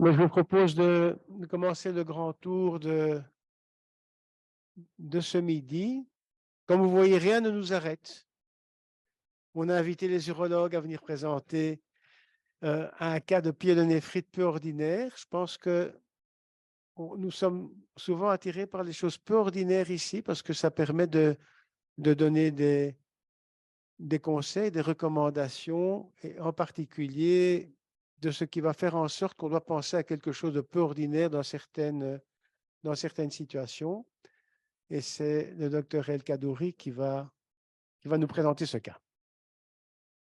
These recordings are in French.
Mais je vous propose de commencer le grand tour de ce midi. Comme vous voyez, rien ne nous arrête. On a invité les urologues à venir présenter un cas de pyélonéphrite peu ordinaire. Je pense que nous sommes souvent attirés par les choses peu ordinaires ici parce que ça permet de donner des conseils, des recommandations, et en particulier de ce qui va faire en sorte qu'on doit penser à quelque chose de peu ordinaire dans certaines situations. Et c'est le docteur El Kadouri qui va nous présenter ce cas.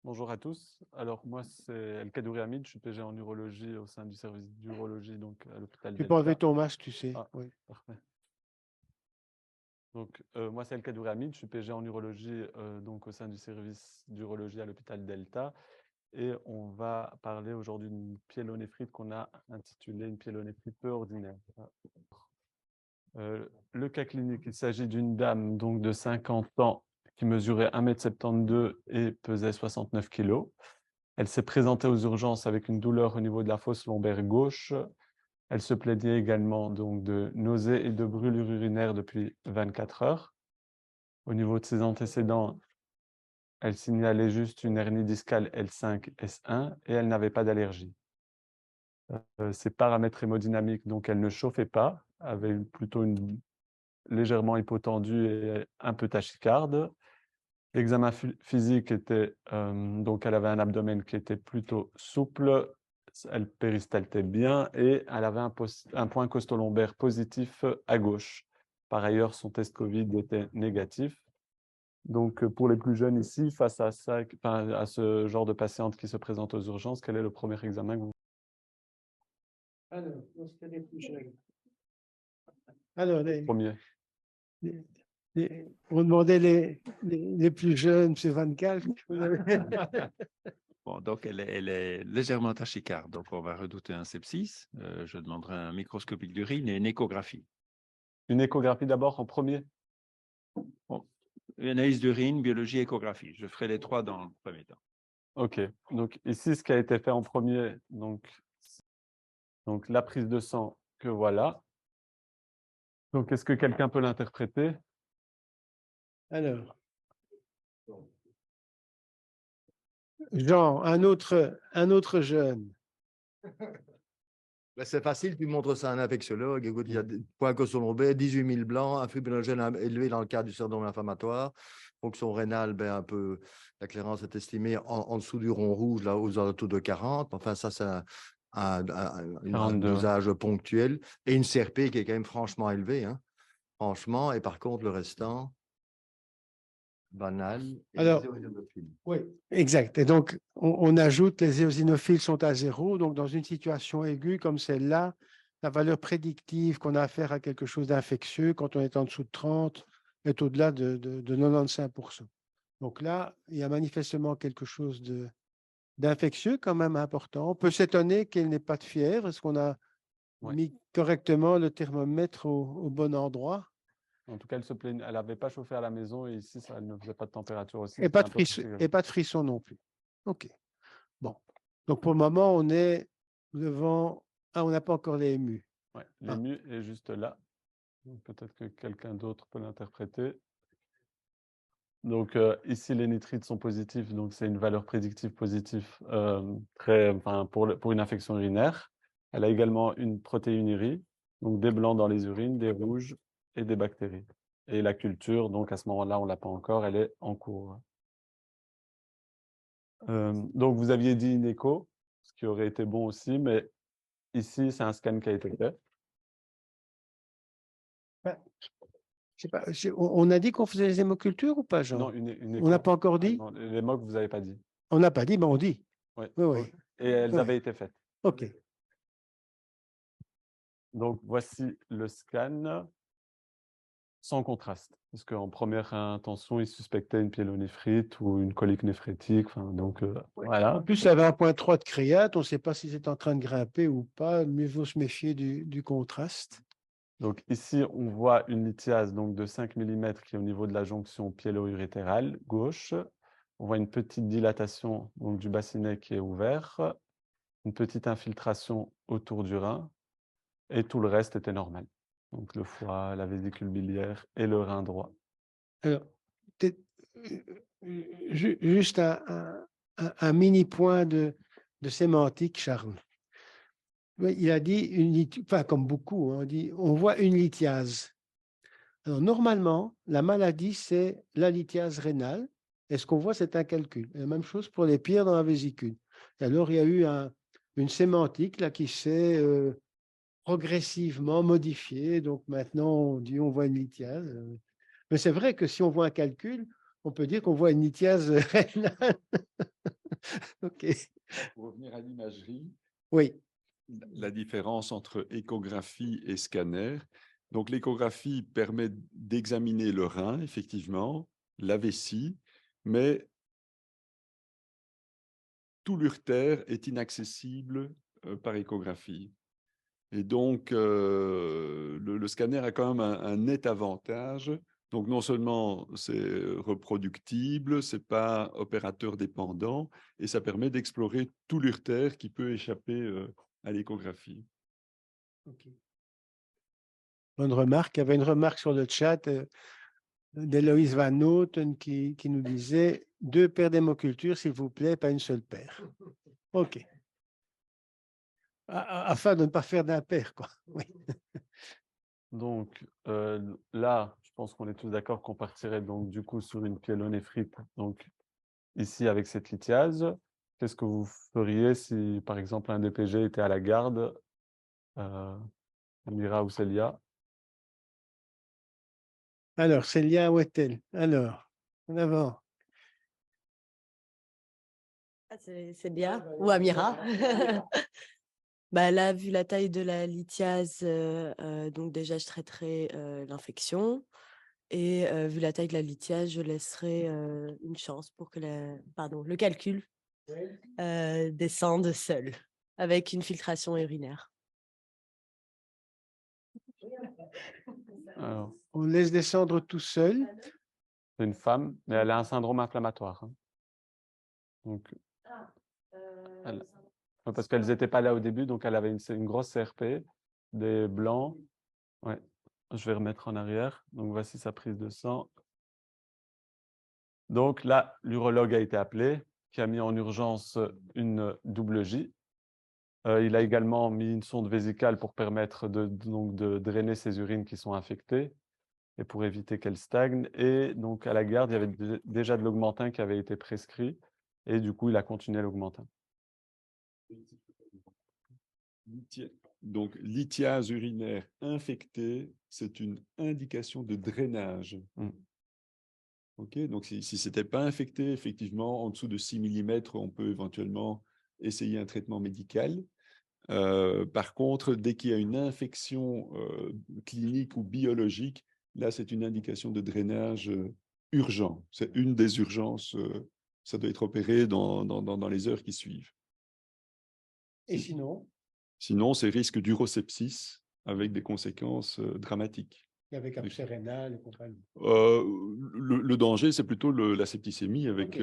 Bonjour à tous. Alors, moi, c'est El Kadouri Hamid. Je suis PG en urologie au sein du service d'urologie donc, à l'hôpital Tu peux enlever Delta. ton masque, tu sais. Ah, oui. parfait. Donc, moi, c'est El Kadouri Hamid. Je suis PG en urologie donc, au sein du service d'urologie à l'hôpital Delta. Et on va parler aujourd'hui d'une pyélonéphrite qu'on a intitulée une pyélonéphrite peu ordinaire. Le cas clinique, il s'agit d'une dame donc, de 50 ans qui mesurait 1,72 m et pesait 69 kg. Elle s'est présentée aux urgences avec une douleur au niveau de la fosse lombaire gauche. Elle se plaignait également donc, de nausées et de brûlures urinaires depuis 24 heures. Au niveau de ses antécédents, elle signalait juste une hernie discale L5-S1 et elle n'avait pas d'allergie. Ses paramètres hémodynamiques, donc elle ne chauffait pas, avait plutôt une légèrement hypotendue et un peu tachycarde. L'examen physique était, donc elle avait un abdomen qui était plutôt souple, elle péristaltait bien et elle avait un point costolombaire positif à gauche. Par ailleurs, son test Covid était négatif. Donc, pour les plus jeunes ici, face à ça, à ce genre de patiente qui se présente aux urgences, quel est le premier examen que vous... Alors, c'était les plus jeunes. Alors, Premier. on demandait les plus jeunes, c'est 24. Bon, donc, elle est légèrement tachycarde. Donc, on va redouter un sepsis. Je demanderai un microscopique d'urine et une échographie. Une échographie d'abord en premier. Bon, une analyse d'urine, biologie, échographie. Je ferai les trois dans le premier temps. OK. Donc, ici, ce qui a été fait en premier, donc la prise de sang que voilà. Donc, est-ce que quelqu'un peut l'interpréter? Alors, Jean, un autre jeune. Ben, c'est facile, tu montres ça à un infectiologue. Écoute, il y a des points costolombaires, 18 000 blancs, un fibrinogène élevé dans le cadre du syndrome inflammatoire, fonction rénale, ben, un peu, la clairance est estimée en dessous du rond rouge, là, aux alentours de 40. Enfin, ça, c'est un 42. dosage ponctuel. Et une CRP qui est quand même franchement élevée, hein, franchement. Et par contre, le restant, banal. Et Alors, les éosinophiles. oui, exact. Et donc, on ajoute les éosinophiles sont à 0. Donc, dans une situation aiguë comme celle-là, la valeur prédictive qu'on a affaire à quelque chose d'infectieux, quand on est en dessous de 30, est au-delà de 95%. Donc là, il y a manifestement quelque chose d'infectieux quand même important. On peut s'étonner qu'elle n'ait pas de fièvre. Est-ce qu'on a mis correctement le thermomètre au bon endroit? En tout cas, elle n'avait pas chauffé à la maison et ici, elle ne faisait pas de température aussi. Et pas de frisson non plus. OK. Bon. Donc, pour le moment, on est devant... Ah, on n'a pas encore les émus. Ouais, l'ému est juste là. Peut-être que quelqu'un d'autre peut l'interpréter. Donc, ici, les nitrites sont positifs. Donc, c'est une valeur prédictive positive pour une infection urinaire. Elle a également une protéinurie, donc des blancs dans les urines, des rouges et des bactéries. Et la culture, donc à ce moment-là, on ne l'a pas encore, elle est en cours. Donc, vous aviez dit une écho, ce qui aurait été bon aussi, mais ici, c'est un scan qui a été fait. Je sais pas, on a dit qu'on faisait les hémocultures ou pas, Jean? Non, une écho. On n'a pas encore dit? Non, les mots que vous n'avez pas dit. On n'a pas dit, mais on dit. Oui. Oui. Et elles Ouais. avaient été faites. OK. Donc, voici le scan sans contraste. Parce qu'en première intention, ils suspectaient une pyélonéphrite ou une colique néphrétique. Donc, voilà. En plus, il avait 1,3 de créate. On ne sait pas si c'est en train de grimper ou pas. Mieux vaut se méfier du contraste. Donc, ici, on voit une lithiase donc, de 5 mm qui est au niveau de la jonction pyélo-urétérale gauche. On voit une petite dilatation donc, du bassinet qui est ouvert. une petite infiltration autour du rein et tout le reste était normal. Donc le foie, la vésicule biliaire et le rein droit. Alors, juste un mini point de sémantique, Charles. Oui, il a dit, enfin, comme beaucoup, hein, on voit une lithiase. Alors, normalement, la maladie, c'est la lithiase rénale. Et ce qu'on voit, c'est un calcul. Et la même chose pour les pierres dans la vésicule. Et alors, il y a eu une sémantique là, qui s'est progressivement modifiée. Donc, maintenant, on voit une lithiase. Mais c'est vrai que si on voit un calcul, on peut dire qu'on voit une lithiase rénale. OK. Pour revenir à l'imagerie, Oui. la différence entre échographie et scanner. Donc, l'échographie permet d'examiner le rein, effectivement, la vessie, mais tout l'urtère est inaccessible par échographie. Et donc, le scanner a quand même un net avantage. Donc, non seulement c'est reproductible, c'est pas opérateur dépendant, et ça permet d'explorer tout l'urtère qui peut échapper à l'échographie. OK. Bonne remarque. Il y avait une remarque sur le chat d'Héloïse Van Noten qui nous disait 2 paires d'hémoculture, s'il vous plaît, pas une seule paire. OK. Afin de ne pas faire d'impair, quoi. Oui. Donc là, je pense qu'on est tous d'accord qu'on partirait donc du coup sur une pyélonéphrite. Donc ici avec cette lithiase, qu'est-ce que vous feriez si par exemple un DPG était à la garde, Amira ou Célia? Alors, Célia, où est-elle? Alors, en avant. C'est bien. Ou Amira. Bah là, vu la taille de la lithiase, donc déjà, je traiterai l'infection. Et vu la taille de la lithiase, je laisserai une chance pour que le calcul descende seul, avec une filtration urinaire. Alors, On laisse descendre tout seul. c'est une femme, mais elle a un syndrome inflammatoire, hein. Donc, parce qu'elles n'étaient pas là au début, donc elle avait une grosse CRP, des blancs. Ouais. Je vais remettre en arrière. Donc voici sa prise de sang. Donc là, l'urologue a été appelé, qui a mis en urgence une double J. Il a également mis une sonde vésicale pour permettre donc de drainer ces urines qui sont infectées et pour éviter qu'elles stagnent. Et donc à la garde, il y avait déjà de l'augmentin qui avait été prescrit et du coup, il a continué l'augmentin. Donc, lithiase urinaire infectée, c'est une indication de drainage. OK, donc si ce n'était pas infecté, effectivement, en dessous de 6 mm, on peut éventuellement essayer un traitement médical. Par contre, dès qu'il y a une infection clinique ou biologique, là, c'est une indication de drainage urgent. C'est une des urgences. Ça doit être opéré dans les heures qui suivent. Et sinon, Sinon, c'est risque d'urosepsis avec des conséquences dramatiques. avec abcès rénal et compagnie. Le danger, c'est plutôt la septicémie avec...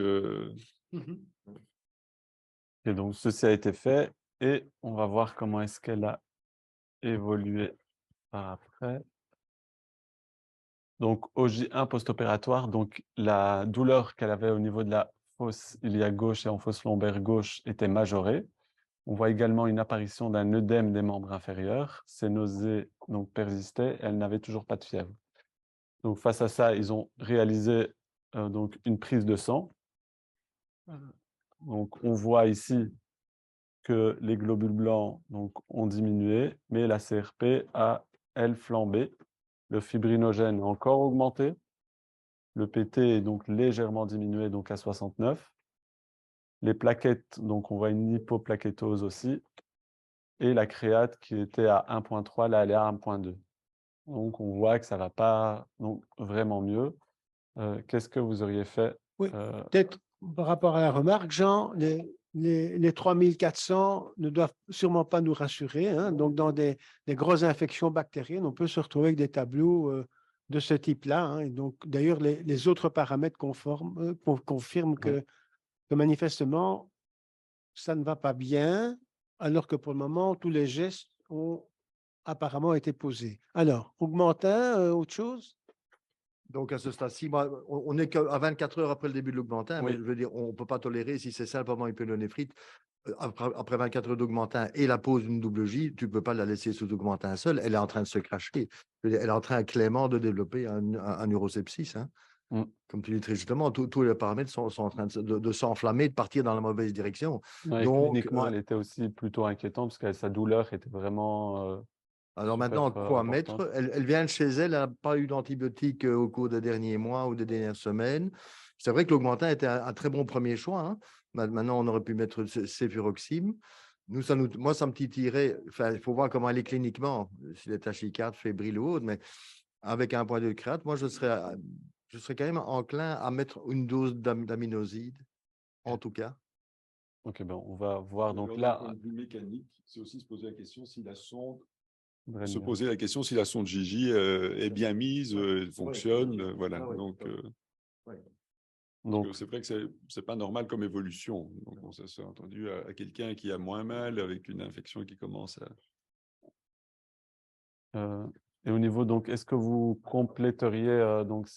Et donc, ceci a été fait et on va voir comment est-ce qu'elle a évolué par après. Donc, au J1 post-opératoire, donc la douleur qu'elle avait au niveau de la fosse iliaque gauche et en fosse lombaire gauche était majorée. On voit également une apparition d'un œdème des membres inférieurs. Ces nausées donc persistaient. Elle n'avait toujours pas de fièvre. Donc, face à ça, ils ont réalisé donc une prise de sang. Donc, on voit ici que les globules blancs donc, ont diminué, mais la CRP a, elle, flambé. Le fibrinogène a encore augmenté. Le PT est donc légèrement diminué, donc à 69. Les plaquettes, donc on voit une hypoplaquettose aussi. Et la créate qui était à 1,3, là, elle est à 1,2. Donc, on voit que ça ne va pas donc, vraiment mieux. Qu'est-ce que vous auriez fait? Oui, peut-être par rapport à la remarque, Jean, les 3400 ne doivent sûrement pas nous rassurer, hein. Donc, dans des grosses infections bactériennes, on peut se retrouver avec des tableaux de ce type-là, hein. Et donc, d'ailleurs, les autres paramètres confirment que manifestement, ça ne va pas bien. alors que pour le moment, tous les gestes ont apparemment été posés. Alors, augmentin, autre chose? Donc, à ce stade-ci, on n'est qu'à 24 heures après le début de l'augmentin, mais Oui. je veux dire, on ne peut pas tolérer, si c'est simplement une pyélonéphrite, après 24 heures d'augmentin et la pose d'une double J, tu ne peux pas la laisser sous augmentin seul. Elle est en train de se cracher. Je veux dire, elle est en train clairement de développer un urosepsis. Hein. Comme tu dis très justement, tous les paramètres sont en train de s'enflammer, de partir dans la mauvaise direction. Ouais, Donc, cliniquement, elle était aussi plutôt inquiétante parce que sa douleur était vraiment alors super, maintenant, quoi importante. mettre? Elle vient de chez elle, elle n'a pas eu d'antibiotiques au cours des derniers mois ou des dernières semaines. C'est vrai que l'augmentin était un très bon premier choix. Hein. Maintenant, on aurait pu mettre céfuroxime. Moi, ça me titillerait. Enfin, il faut voir comment elle est cliniquement, si elle est tachycarde, fébrile ou autre, mais avec un point de créate, moi, je serais quand même enclin à mettre une dose d'aminosidine, en tout cas. Ok, ben, on va voir. Donc Alors, là, d'un point de vue mécanique, c'est aussi se poser la question si la sonde Brenner. se poser la question si la sonde Gigi est bien mise, fonctionne, voilà. Ouais, Donc, ouais. parce donc que c'est vrai que c'est pas normal comme évolution. Donc, on s'est entendu à quelqu'un qui a moins mal avec une infection qui commence à. et au niveau, donc, est-ce que vous compléteriez donc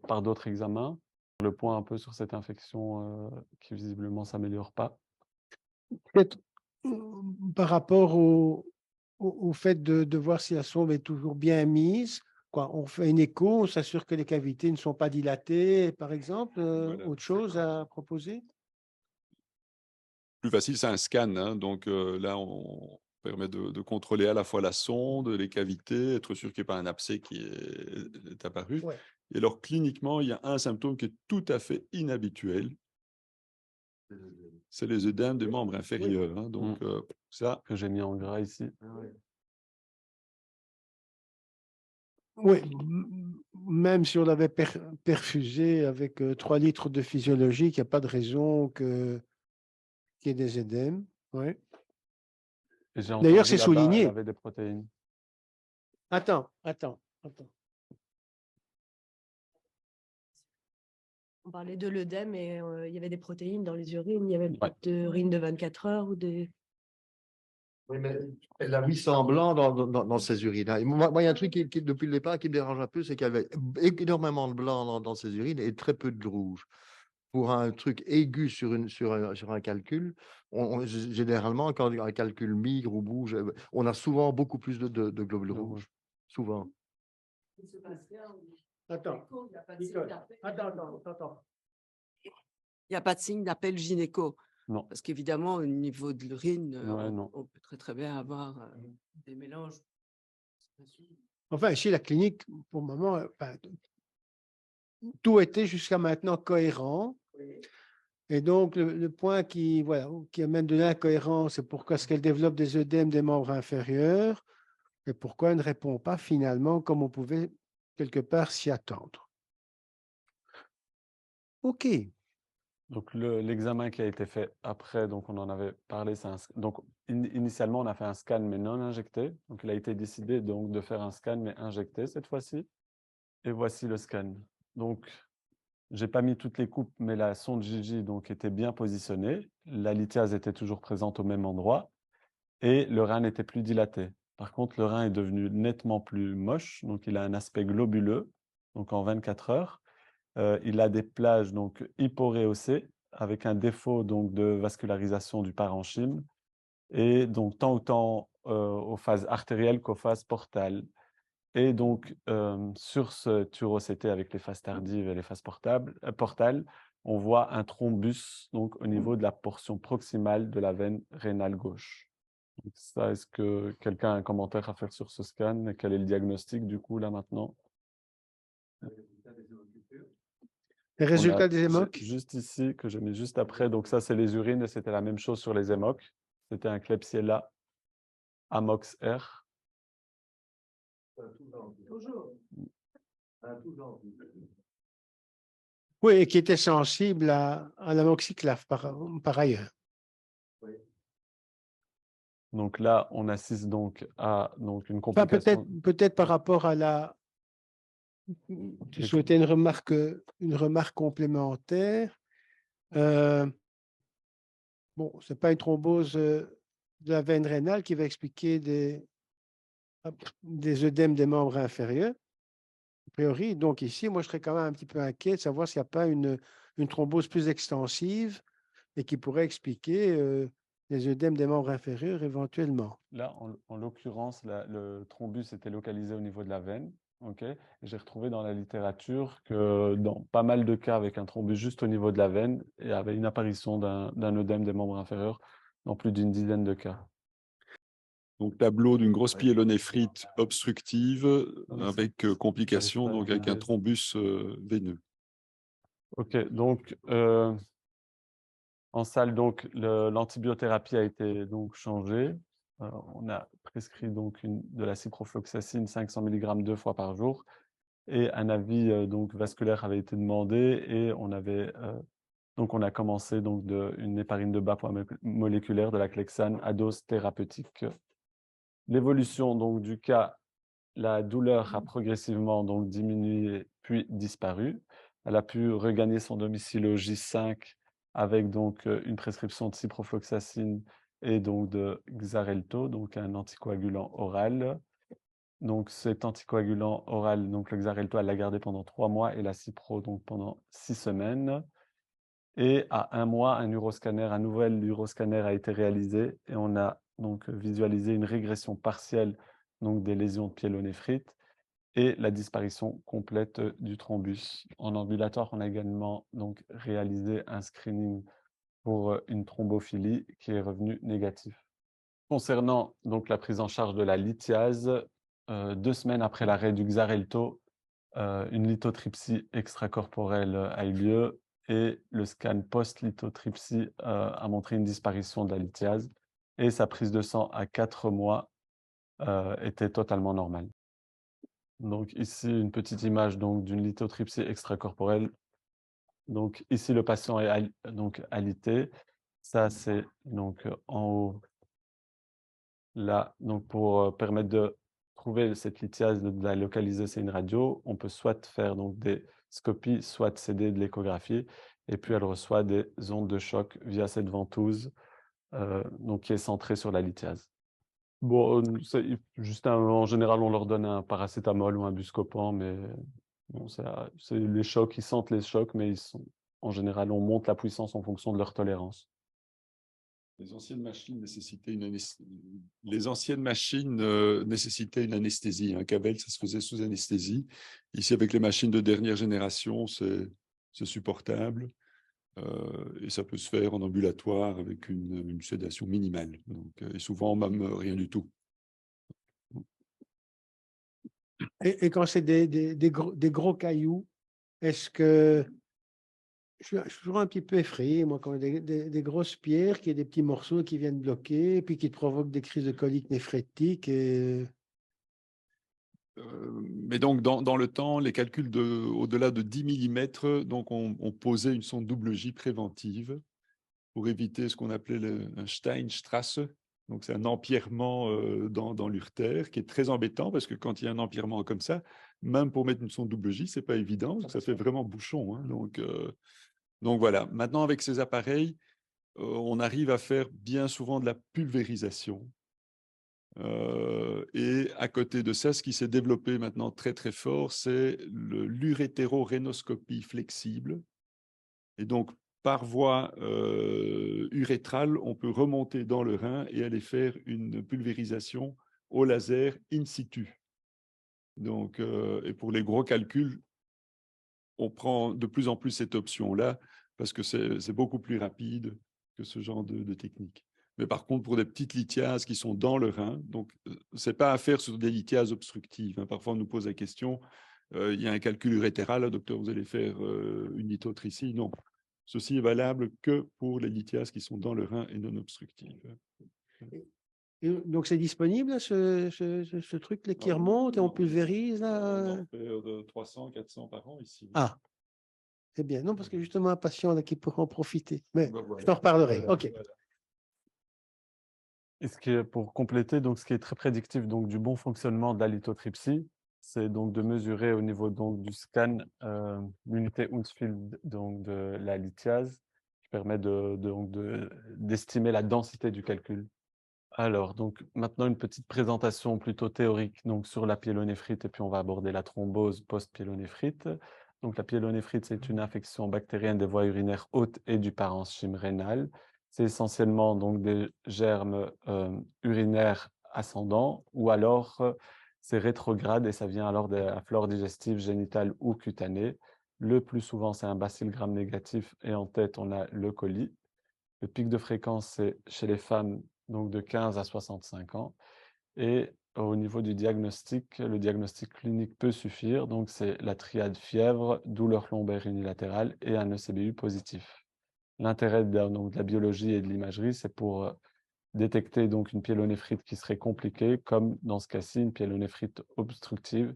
par d'autres examens le point un peu sur cette infection qui visiblement s'améliore pas? Peut-être par rapport au fait de voir si la sonde est toujours bien mise. Quoi, on fait une écho, on s'assure que les cavités ne sont pas dilatées, par exemple. Voilà. Autre chose à proposer? Plus facile, c'est un scan. Hein. Donc là, on permet de contrôler à la fois la sonde, les cavités, être sûr qu'il n'y ait pas un abcès qui est apparu. Ouais. Et alors, cliniquement, il y a un symptôme qui est tout à fait inhabituel. C'est les œdèmes des membres inférieurs. Hein. Donc, ça. Que j'ai mis en gras ici. Oui, même si on l'avait perfusé avec 3 litres de physiologique, il n'y a pas de raison qu'il y ait des édèmes. Ouais. Et j'ai D'ailleurs, entendu c'est là-bas, elle souligné. avait des protéines. Attends. On parlait de l'œdème et il y avait des protéines dans les urines. Il y avait Ouais. pas d'urine de 24 heures ou des. Oui, mais elle a mis semblant dans ses urines. Hein. Et moi, il y a un truc qui, depuis le départ, qui me dérange un peu, c'est qu'il y avait énormément de blanc dans ses urines et très peu de rouge. Pour un truc aigu sur un calcul, généralement, quand un calcul migre ou bouge, on a souvent beaucoup plus de globules rouges. Souvent. Attends. Attends. Il n'y a pas de signe d'appel gynéco. Non. Parce qu'évidemment, au niveau de l'urine, non. on peut très bien avoir des mélanges. Enfin, ici, la clinique, pour le moment, tout était jusqu'à maintenant cohérent. Et donc, le point qui amène de l'incohérence, c'est pourquoi est-ce qu'elle développe des œdèmes des membres inférieurs et pourquoi elle ne répond pas finalement comme on pouvait quelque part s'y attendre. OK. Donc, l'examen qui a été fait après, donc on en avait parlé, donc initialement, on a fait un scan mais non injecté. Donc, il a été décidé donc, de faire un scan mais injecté cette fois-ci. Et voici le scan. Donc, j'ai pas mis toutes les coupes, mais la sonde Gigi donc, était bien positionnée. La lithiase était toujours présente au même endroit et le rein n'était plus dilaté. Par contre, le rein est devenu nettement plus moche. Donc, il a un aspect globuleux. Donc, en 24 heures. Il a des plages donc hyporehaussées avec un défaut donc de vascularisation du parenchyme et donc tant autant aux phases artérielles qu'aux phases portales. Et donc sur ce TUROCT avec les phases tardives et les phases portales, on voit un thrombus donc au niveau de la portion proximale de la veine rénale gauche. Donc ça, est-ce que quelqu'un a un commentaire à faire sur ce scan? Et quel est le diagnostic du coup là maintenant? Les résultats des émocs? Juste ici, que j'ai mis juste après. Donc ça, c'est les urines et c'était la même chose sur les émocs. C'était un Klebsiella Amox R. Oui, et qui était sensible à l'amoxiclave par ailleurs. Donc là, on assiste donc à une Enfin, complication. peut-être par rapport à la... Tu souhaitais une remarque complémentaire. Bon, ce n'est pas une thrombose de la veine rénale qui va expliquer des œdèmes des membres inférieurs, a priori. Donc ici, moi, je serais quand même un petit peu inquiet de savoir s'il n'y a pas une thrombose plus extensive et qui pourrait expliquer les œdèmes des membres inférieurs éventuellement. Là, en l'occurrence, le thrombus était localisé au niveau de la veine. Ok. Et j'ai retrouvé dans la littérature que dans pas mal de cas avec un thrombus juste au niveau de la veine, il y avait une apparition d'un œdème des membres inférieurs dans plus d'une dizaine de cas. Donc, tableau d'une grosse pyélonéphrite obstructive mais avec complications, pas à donc avec un viser. thrombus veineux. Ok, donc en salle, donc l'antibiothérapie a été donc changée. On a prescrit donc de la ciprofloxacine 500 mg 2 fois par jour et un avis donc vasculaire avait été demandé et on a commencé donc une héparine de bas poids moléculaire de la clexane à dose thérapeutique. L'évolution donc du cas, la douleur a progressivement donc diminué puis disparu. Elle a pu regagner son domicile au J5 avec donc une prescription de ciprofloxacine et donc de Xarelto, donc un anticoagulant oral. Donc cet anticoagulant oral, donc le Xarelto, elle l'a gardé pendant 3 mois et la Cipro donc pendant 6 semaines. Et à 1 mois, un nouvel uroscanner a été réalisé et on a donc visualisé une régression partielle donc des lésions de pyélonéphrite et la disparition complète du thrombus. En ambulatoire, on a également donc réalisé un screening pour une thrombophilie qui est revenu négatif. Concernant donc la prise en charge de la lithiase, 2 semaines après l'arrêt du Xarelto, une lithotripsie extracorporelle a eu lieu et le scan post-lithotripsie a montré une disparition de la lithiase et sa prise de sang à 4 mois était totalement normale. Donc ici, une petite image donc d'une lithotripsie extracorporelle. Donc ici, le patient est donc alité. Ça, c'est donc en haut, là. Donc pour permettre de trouver cette lithiase, de la localiser, c'est une radio. On peut soit faire donc des scopies, soit céder de l'échographie. Et puis elle reçoit des ondes de choc via cette ventouse donc qui est centrée sur la lithiase. Bon, en général, on leur donne un paracétamol ou un Buscopan, mais bon, c'est les chocs, ils sentent les chocs, mais en général, on monte la puissance en fonction de leur tolérance. Les anciennes machines nécessitaient une anesthésie. Un Cabell, ça se faisait sous anesthésie. Ici, avec les machines de dernière génération, c'est supportable. Et ça peut se faire en ambulatoire avec une sédation minimale. Donc, et souvent, même rien du tout. Et quand c'est des gros cailloux, est-ce que je suis toujours un petit peu effrayé, moi, quand des grosses pierres, qu'il y a des petits morceaux qui viennent bloquer, puis qui te provoquent des crises de colique néphrétique. Mais donc, dans le temps, les calculs au-delà de 10 mm, donc on posait une sonde double J préventive pour éviter ce qu'on appelait un Steinstrasse. Donc, c'est un empierrement dans l'urtère qui est très embêtant parce que quand il y a un empierrement comme ça, même pour mettre une sonde double J, c'est pas évident. Ça fait vraiment bouchon. Hein. Donc voilà. Maintenant, avec ces appareils, on arrive à faire bien souvent de la pulvérisation. Et à côté de ça, ce qui s'est développé maintenant très très fort, c'est l'urétérorénoscopie flexible. Et donc, par voie urétrale, on peut remonter dans le rein et aller faire une pulvérisation au laser in situ. Donc, et pour les gros calculs, on prend de plus en plus cette option-là parce que c'est beaucoup plus rapide que ce genre de technique. Mais par contre, pour des petites lithiases qui sont dans le rein, donc ce n'est pas à faire sur des lithiases obstructives. Hein. Parfois, on nous pose la question, il y a un calcul urétéral, docteur, vous allez faire une lithotricie. Non, ceci est valable que pour les lithiases qui sont dans le rein et non obstructives. Et donc, c'est disponible, ce truc là, qui remonte et on pulvérise là? On en fait 300, 400 par an ici. Ah, c'est bien. Non, parce que justement, un patient là, qui pourrait en profiter. Mais Voilà. je t'en reparlerai. OK. Voilà. Et pour compléter, donc, ce qui est très prédictif donc, du bon fonctionnement de la lithotripsie, c'est donc de mesurer au niveau donc, du scan l'unité Hounsfield donc, de la lithiase, qui permet d'estimer la densité du calcul. Alors, donc maintenant une petite présentation plutôt théorique donc, sur la pyélonéphrite et puis on va aborder la thrombose post-pyélonéphrite. Donc la pyélonéphrite, c'est une infection bactérienne des voies urinaires hautes et du parenchyme rénal. C'est essentiellement donc des germes urinaires ascendants ou alors c'est rétrograde et ça vient alors de la flore digestive génitale ou cutanée. Le plus souvent, c'est un bacille gram négatif et en tête, on a le coli. Le pic de fréquence, c'est chez les femmes donc de 15 à 65 ans. Et au niveau du diagnostic, le diagnostic clinique peut suffire. Donc, c'est la triade fièvre, douleur lombaire unilatérale et un ECBU positif. L'intérêt de la biologie et de l'imagerie, c'est pour détecter donc une pyélonéphrite qui serait compliquée, comme dans ce cas-ci, une pyélonéphrite obstructive,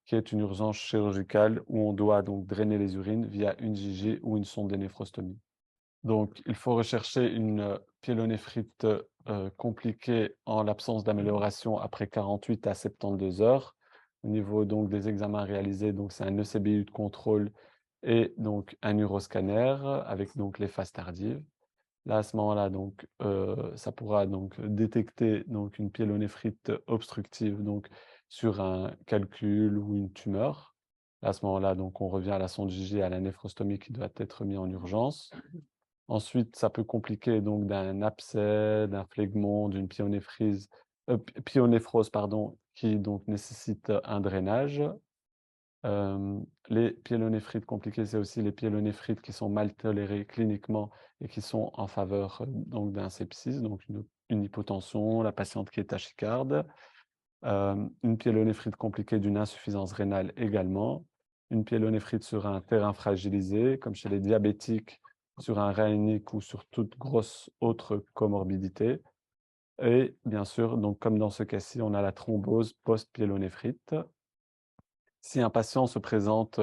qui est une urgence chirurgicale où on doit donc drainer les urines via une JG ou une sonde de néphrostomie. Donc, il faut rechercher une pyélonéphrite compliquée en l'absence d'amélioration après 48 à 72 heures. Au niveau donc, des examens réalisés, donc, c'est un ECBU de contrôle et donc, un uroscanner avec donc, les phases tardives. Là, à ce moment-là, donc, ça pourra donc, détecter donc, une pyélonéphrite obstructive donc, sur un calcul ou une tumeur. À ce moment-là, donc, on revient à la sonde JG, à la néphrostomie qui doit être mise en urgence. Ensuite, ça peut compliquer donc d'un abcès, d'un phlegmon, d'une pyélonéphrose, pardon, qui donc nécessite un drainage. Les pyélonéphrites compliquées, c'est aussi les pyélonéphrites qui sont mal tolérées cliniquement et qui sont en faveur donc d'un sepsis, donc une hypotension, la patiente qui est tachycarde. Une pyélonéphrite compliquée d'une insuffisance rénale également. Une pyélonéphrite sur un terrain fragilisé, comme chez les diabétiques, sur un rein unique ou sur toute grosse autre comorbidité. Et bien sûr, donc comme dans ce cas-ci, on a la thrombose post-pyélonéphrite. Si un patient se présente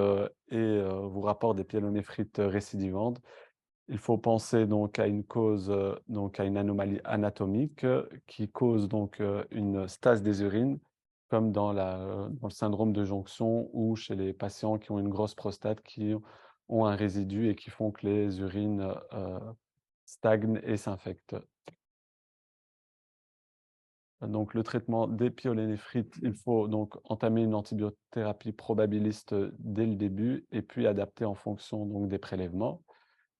et vous rapporte des pyélonéphrites récidivantes, il faut penser donc à une cause, donc à une anomalie anatomique qui cause donc une stase des urines, comme dans le syndrome de jonction ou chez les patients qui ont une grosse prostate qui ont un résidu et qui font que les urines stagnent et s'infectent. Donc, le traitement des pyélonéphrites, il faut donc entamer une antibiothérapie probabiliste dès le début et puis adapter en fonction donc, des prélèvements.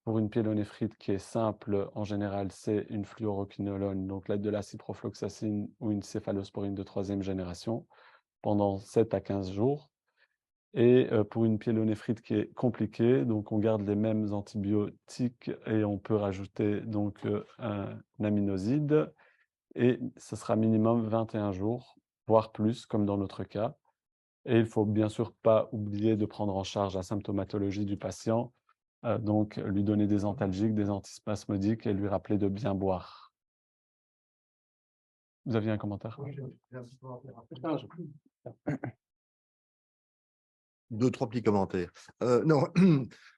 Pour une pyélonéphrite qui est simple, en général, c'est une fluoroquinolone, donc de la ciprofloxacine ou une céphalosporine de 3e génération, pendant 7 à 15 jours. Et pour une pyélonéphrite qui est compliquée, donc on garde les mêmes antibiotiques et on peut rajouter donc un aminoside. Et ce sera minimum 21 jours, voire plus, comme dans notre cas. Et il ne faut bien sûr pas oublier de prendre en charge la symptomatologie du patient, donc lui donner des antalgiques, des antispasmodiques et lui rappeler de bien boire. Vous aviez un commentaire? Deux, trois petits commentaires. Non,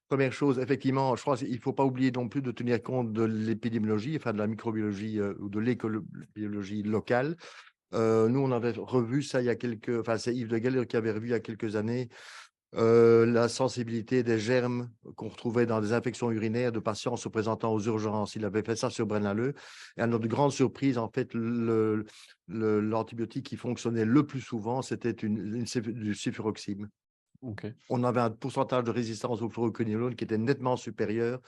première chose, effectivement, je crois qu'il ne faut pas oublier non plus de tenir compte de l'épidémiologie, enfin de la microbiologie ou de l'écologie locale. Nous, on avait revu ça il y a quelques... Enfin, c'est Yves de Geller qui avait revu il y a quelques années la sensibilité des germes qu'on retrouvait dans des infections urinaires de patients se présentant aux urgences. Il avait fait ça sur Braine-l'Alleud. Et à notre grande surprise, en fait, l'antibiotique qui fonctionnait le plus souvent, c'était du céfuroxime. Okay. On avait un pourcentage de résistance au fluoroquinolone qui était nettement supérieur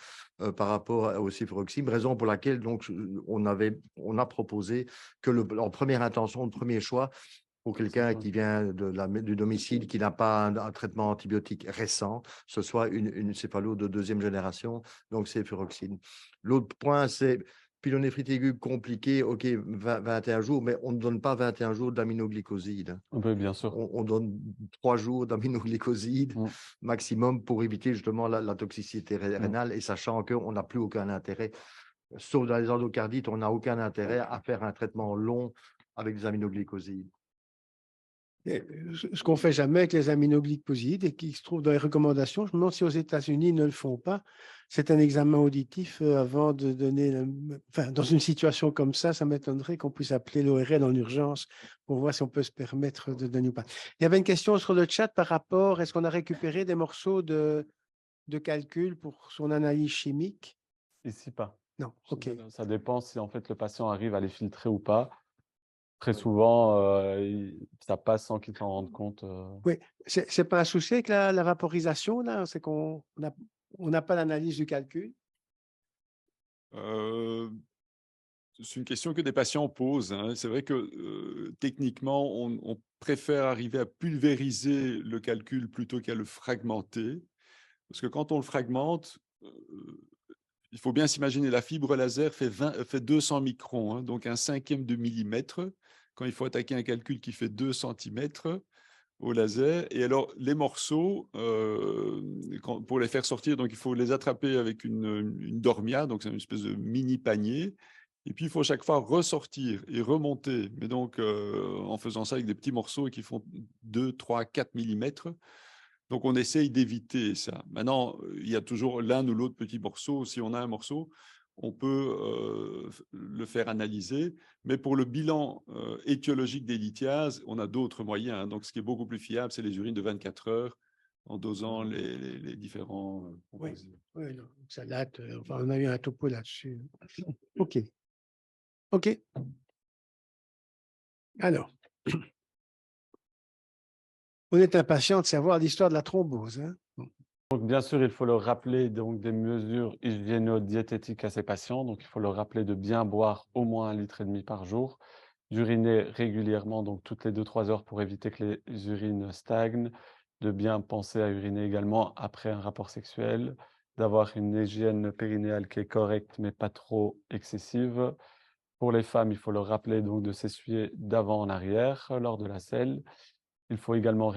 par rapport au céfuroxime, raison pour laquelle donc, on a proposé que en première intention, le premier choix, pour quelqu'un qui vient du domicile, qui n'a pas un traitement antibiotique récent, ce soit une céphalo de 2e génération, donc c'est furoxine. L'autre point, c'est pyélonéphrite aiguë compliquée, OK, 21 jours, mais on ne donne pas 21 jours d'aminoglycoside. Oui, bien sûr. On donne 3 jours d'aminoglycoside maximum pour éviter justement la toxicité rénale et sachant qu'on n'a plus aucun intérêt, sauf dans les endocardites, on n'a aucun intérêt à faire un traitement long avec des aminoglycosides. Ce qu'on ne fait jamais avec les aminoglycosides et qui se trouve dans les recommandations, je me demande si aux États-Unis ils ne le font pas. C'est un examen auditif avant de donner. Enfin, dans une situation comme ça m'étonnerait qu'on puisse appeler l'ORL en urgence pour voir si on peut se permettre de donner ou pas. Il y avait une question sur le chat par rapport, est-ce qu'on a récupéré des morceaux de calcul pour son analyse chimique? Ici pas. Non, ok. Ça dépend si en fait le patient arrive à les filtrer ou pas. Très souvent, ça passe sans qu'il s'en rende compte. Oui, c'est pas un souci avec la vaporisation, là, c'est qu'on n'a pas l'analyse du calcul. C'est une question que des patients posent, hein. C'est vrai que techniquement, on préfère arriver à pulvériser le calcul plutôt qu'à le fragmenter. Parce que quand on le fragmente, il faut bien s'imaginer, la fibre laser fait 200 microns, hein, donc un cinquième de millimètre. Quand il faut attaquer un calcul qui fait 2 centimètres au laser. Et alors, les morceaux, pour les faire sortir, donc il faut les attraper avec une dormia, donc c'est une espèce de mini panier. Et puis, il faut chaque fois ressortir et remonter. Mais donc, en faisant ça avec des petits morceaux qui font 2, 3, 4 millimètres. Donc, on essaye d'éviter ça. Maintenant, il y a toujours l'un ou l'autre petit morceau. Si on a un morceau, on peut le faire analyser. Mais pour le bilan étiologique des lithiases, on a d'autres moyens, hein. Donc, ce qui est beaucoup plus fiable, c'est les urines de 24 heures en dosant les différents composés. Oui, non, ça date. Enfin, on a eu un topo là-dessus. OK. OK. Alors, on est impatient de savoir l'histoire de la thrombose, hein. Bon. Donc, bien sûr, il faut leur rappeler donc, des mesures hygiéno-diététiques à ces patients. Donc, il faut leur rappeler de bien boire au moins 1,5 litre par jour, d'uriner régulièrement, donc toutes les 2-3 heures pour éviter que les urines stagnent, de bien penser à uriner également après un rapport sexuel, d'avoir une hygiène périnéale qui est correcte mais pas trop excessive. Pour les femmes, il faut leur rappeler donc de s'essuyer d'avant en arrière lors de la selle. Il faut également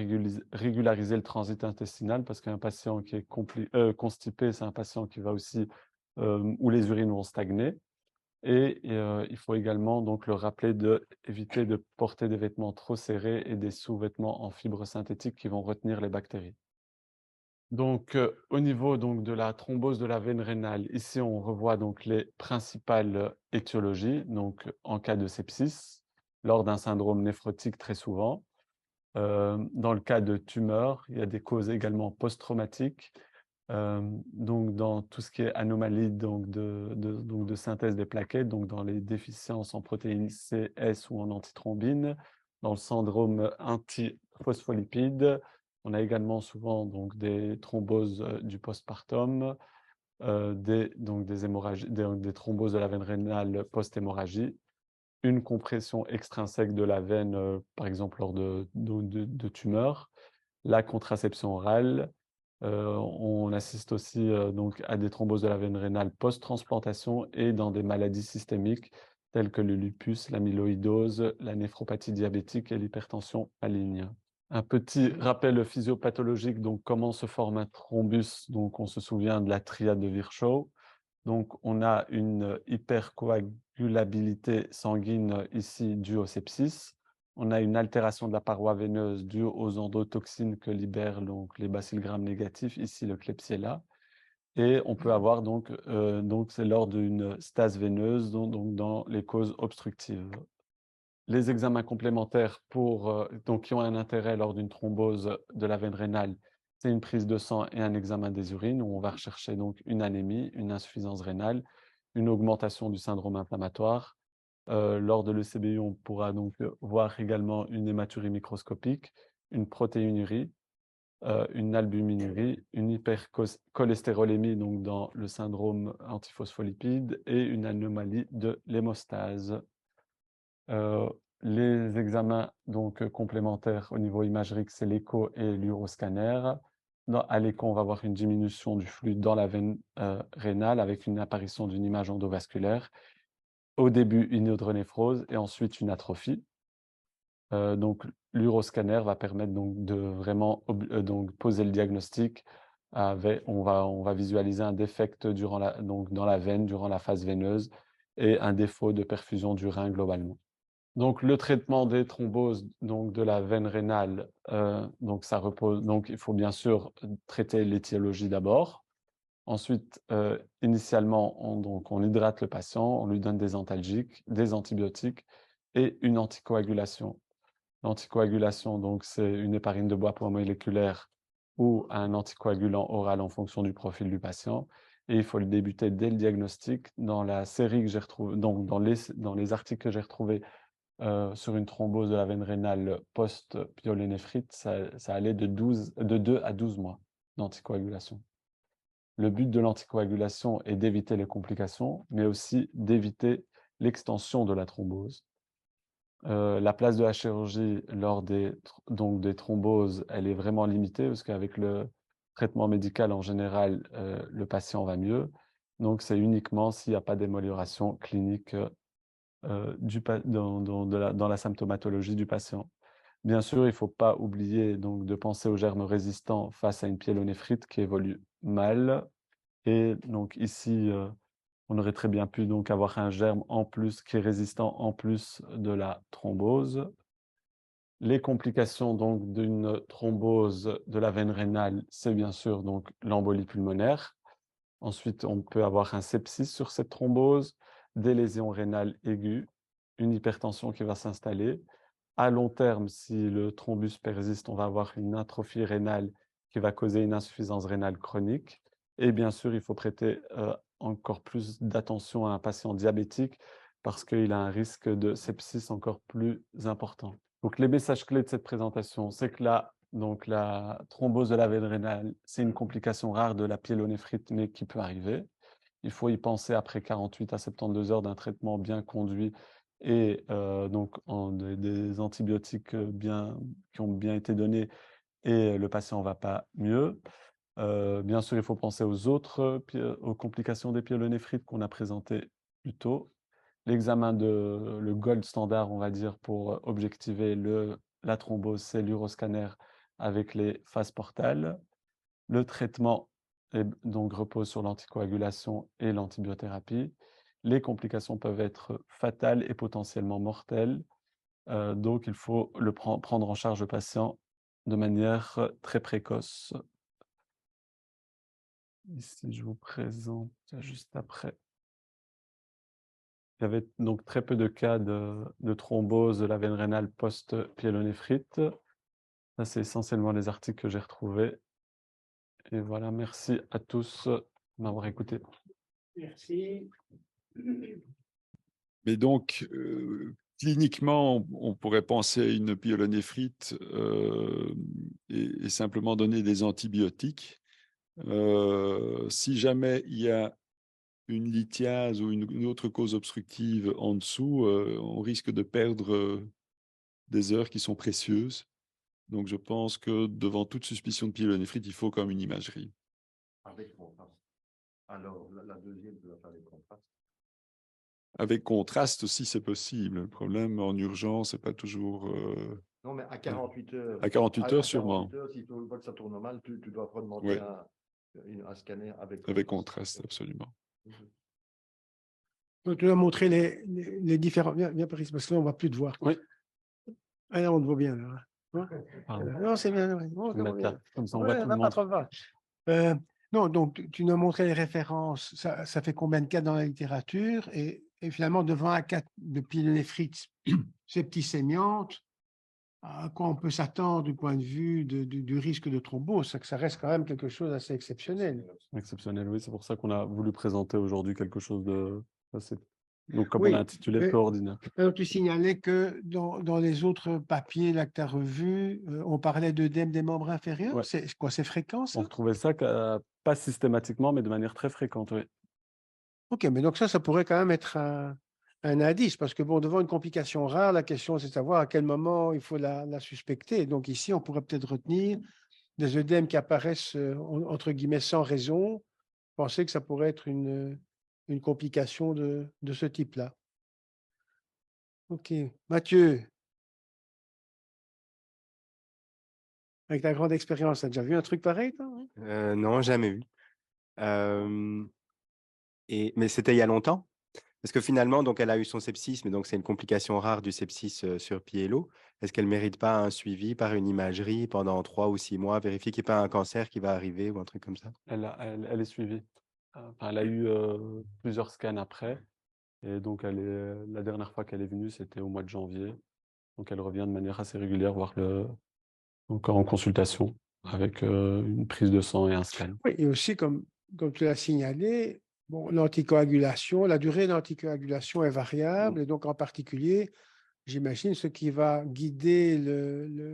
régulariser le transit intestinal parce qu'un patient qui est constipé, c'est un patient qui va aussi où les urines vont stagner. Et il faut également donc le rappeler d'éviter de porter des vêtements trop serrés et des sous-vêtements en fibres synthétiques qui vont retenir les bactéries. Donc, au niveau donc, de la thrombose de la veine rénale, ici on revoit donc les principales étiologies, donc en cas de sepsis, lors d'un syndrome néphrotique très souvent. Dans le cas de tumeurs, il y a des causes également post-traumatiques. Donc, dans tout ce qui est anomalie donc de synthèse des plaquettes, donc dans les déficiences en protéines C, S ou en antithrombine, dans le syndrome antiphospholipides, on a également souvent donc, des thromboses du postpartum, des hémorragies, des thromboses de la veine rénale post-hémorragie, une compression extrinsèque de la veine, par exemple lors de tumeurs, la contraception orale. On assiste aussi donc à des thromboses de la veine rénale post-transplantation et dans des maladies systémiques telles que le lupus, l'amyloïdose, la néphropathie diabétique et l'hypertension maligne. Un petit rappel physiopathologique, donc comment se forme un thrombus. Donc on se souvient de la triade de Virchow. Donc on a une hypercoagulabilité sanguine ici due au sepsis. On a une altération de la paroi veineuse due aux endotoxines que libèrent donc, les bacilles gram négatifs, ici le Klebsiella. Et on peut avoir donc c'est lors d'une stase veineuse, donc dans les causes obstructives. Les examens complémentaires donc, qui ont un intérêt lors d'une thrombose de la veine rénale, c'est une prise de sang et un examen des urines où on va rechercher donc une anémie, une insuffisance rénale, une augmentation du syndrome inflammatoire. Lors de l'ECBU, on pourra donc voir également une hématurie microscopique, une protéinurie, une albuminurie, une hypercholestérolémie donc dans le syndrome antiphospholipide et une anomalie de l'hémostase. Les examens donc complémentaires au niveau imagérique, c'est l'écho et l'uroscanner. À l'écho, on va voir une diminution du flux dans la veine rénale avec une apparition d'une image endovasculaire. Au début, une hydronéphrose et ensuite une atrophie. Donc, l'uroscanner va permettre donc de vraiment donc poser le diagnostic. On va visualiser un défect dans la veine durant la phase veineuse et un défaut de perfusion du rein globalement. Donc, le traitement des thromboses donc, de la veine rénale, donc ça repose. Donc, il faut bien sûr traiter l'étiologie d'abord. Ensuite, initialement, on hydrate le patient, on lui donne des antalgiques, des antibiotiques et une anticoagulation. L'anticoagulation, donc, c'est une héparine de bois moléculaire ou un anticoagulant oral en fonction du profil du patient. et il faut le débuter dès le diagnostic. Dans la série que j'ai retrouvée, donc dans les articles que j'ai retrouvés sur une thrombose de la veine rénale post-pyélonéphrite, ça allait de 2 à 12 mois d'anticoagulation. Le but de l'anticoagulation est d'éviter les complications, mais aussi d'éviter l'extension de la thrombose. La place de la chirurgie lors des thromboses, elle est vraiment limitée parce qu'avec le traitement médical en général, le patient va mieux. Donc, c'est uniquement s'il n'y a pas d'amélioration clinique dans la symptomatologie du patient. Bien sûr, il ne faut pas oublier donc, de penser aux germes résistants face à une pyélonéphrite qui évolue mal. Et donc ici, on aurait très bien pu donc avoir un germe en plus qui est résistant en plus de la thrombose. Les complications donc d'une thrombose de la veine rénale, c'est bien sûr donc l'embolie pulmonaire. Ensuite, on peut avoir un sepsis sur cette thrombose, des lésions rénales aiguës, une hypertension qui va s'installer. À long terme, si le thrombus persiste, on va avoir une atrophie rénale qui va causer une insuffisance rénale chronique. Et bien sûr, il faut prêter encore plus d'attention à un patient diabétique parce qu'il a un risque de sepsis encore plus important. Donc, les messages clés de cette présentation, c'est que la thrombose de la veine rénale, c'est une complication rare de la pyélonéphrite, mais qui peut arriver. Il faut y penser après 48 à 72 heures d'un traitement bien conduit et donc des antibiotiques qui ont bien été donnés et le patient ne va pas mieux. Bien sûr, il faut penser aux complications des pyélonéphrites qu'on a présentées plus tôt. L'examen le gold standard, on va dire, pour objectiver la thrombose, c'est l'uroscanner avec les phases portales. Le traitement donc repose sur l'anticoagulation et l'antibiothérapie. Les complications peuvent être fatales et potentiellement mortelles. Donc, il faut prendre en charge le patient de manière très précoce. Ici, je vous présente juste après. Il y avait donc très peu de cas de thrombose de la veine rénale post-pyélonéphrite. Ça, c'est essentiellement les articles que j'ai retrouvés. Et voilà, merci à tous de m'avoir écouté. Merci. Mais donc, cliniquement, on pourrait penser à une pyélonéphrite et simplement donner des antibiotiques. Si jamais il y a une lithiase ou une autre cause obstructive en dessous, on risque de perdre des heures qui sont précieuses. Donc, je pense que devant toute suspicion de pyélonéphrite, il faut quand même une imagerie. Avec contraste. Alors, la deuxième, tu vas faire les contrastes. Avec contraste aussi, c'est possible. Le problème en urgence, c'est pas toujours. Non, mais à 48 heures. À 48 heures, sûrement. 48 heures, si tu vois que ça tourne mal, tu dois demander Ouais. un scanner avec Avec contraste, absolument. Donc, tu vas montrer les différents. Viens, Paris, parce que là, on ne va plus te voir. Oui. Ah là, on te voit bien. Là. Pardon. Non, c'est bien. Ouais. Je vais me mettre là, comme ça, on voit Ouais, tout va le pas monde. trop loin. Non, donc tu nous as montré les références. Ça fait combien de cas dans la littérature et finalement, devant un cas de pyélonéphrite septicémiante, à quoi on peut s'attendre du point de vue du risque de thrombose? C'est que ça reste quand même quelque chose d'assez exceptionnel. Exceptionnel, oui. C'est pour ça qu'on a voulu présenter aujourd'hui quelque chose de assez. Donc, comme on Oui, l'a intitulé, mais- peu ordinaire. Alors, tu signalais que dans les autres papiers là, que tu as revus, on parlait d'œdème des membres inférieurs. Ouais. C'est quoi, c'est fréquent ça? On retrouvait ça pas systématiquement, mais de manière très fréquente, oui. Ok, mais donc ça pourrait quand même être un indice, parce que bon, devant une complication rare, la question c'est de savoir à quel moment il faut la suspecter. Donc ici, on pourrait peut-être retenir des œdèmes qui apparaissent entre guillemets sans raison, penser que ça pourrait être une complication de ce type-là. Ok, Mathieu, avec ta grande expérience, tu as déjà vu un truc pareil, toi? Non, jamais vu. Mais c'était il y a longtemps? Parce que finalement, donc, elle a eu son sepsis, mais donc c'est une complication rare du sepsis sur pyélo. Est-ce qu'elle ne mérite pas un suivi par une imagerie pendant 3 ou 6 mois, vérifier qu'il n'y ait pas un cancer qui va arriver ou un truc comme ça? Elle est suivie. Enfin, elle a eu plusieurs scans après. Et donc, la dernière fois qu'elle est venue, c'était au mois de janvier. Donc, elle revient de manière assez régulière voir donc en consultation avec une prise de sang et un scan. Oui, et aussi comme comme tu l'as signalé, bon, l'anticoagulation, la durée de l'anticoagulation est variable, et donc en particulier, j'imagine, ce qui va guider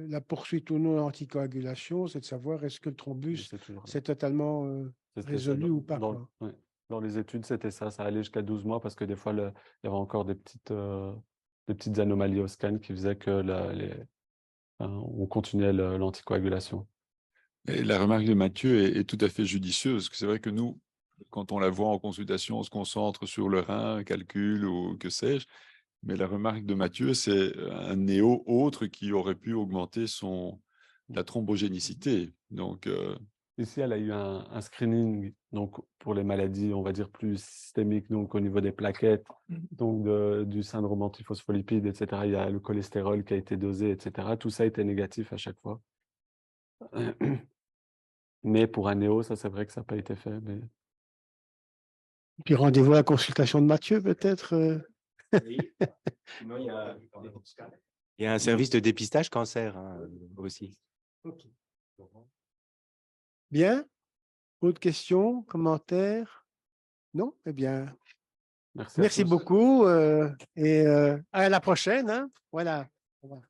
la poursuite ou non de l'anticoagulation, c'est de savoir est-ce que le thrombus C'est toujours là. s'est totalement C'était ça, résolu ou pas, dans, quoi. ouais. Dans les études, c'était ça. Ça allait jusqu'à 12 mois parce que des fois, il y avait encore des petites anomalies au scan qui faisaient que on continuait l'anticoagulation. Et la remarque de Mathieu est tout à fait judicieuse, parce que c'est vrai que nous, quand on la voit en consultation, on se concentre sur le rein, calcul ou que sais-je, mais la remarque de Mathieu, c'est un néo autre qui aurait pu augmenter la thrombogénicité. Donc, Ici, elle a eu un screening donc, pour les maladies, on va dire, plus systémiques, donc au niveau des plaquettes, donc du syndrome antiphospholipide, etc. Il y a le cholestérol qui a été dosé, etc. Tout ça était négatif à chaque fois. Mais pour un néo, ça, c'est vrai que ça n'a pas été fait. Mais... Puis rendez-vous à la consultation de Mathieu, peut-être. Oui. Sinon, il y a un service de dépistage cancer aussi. Bien. Autre question, commentaire? Non? Eh bien, Merci à merci tous. beaucoup et à la prochaine, hein. Voilà. Au revoir.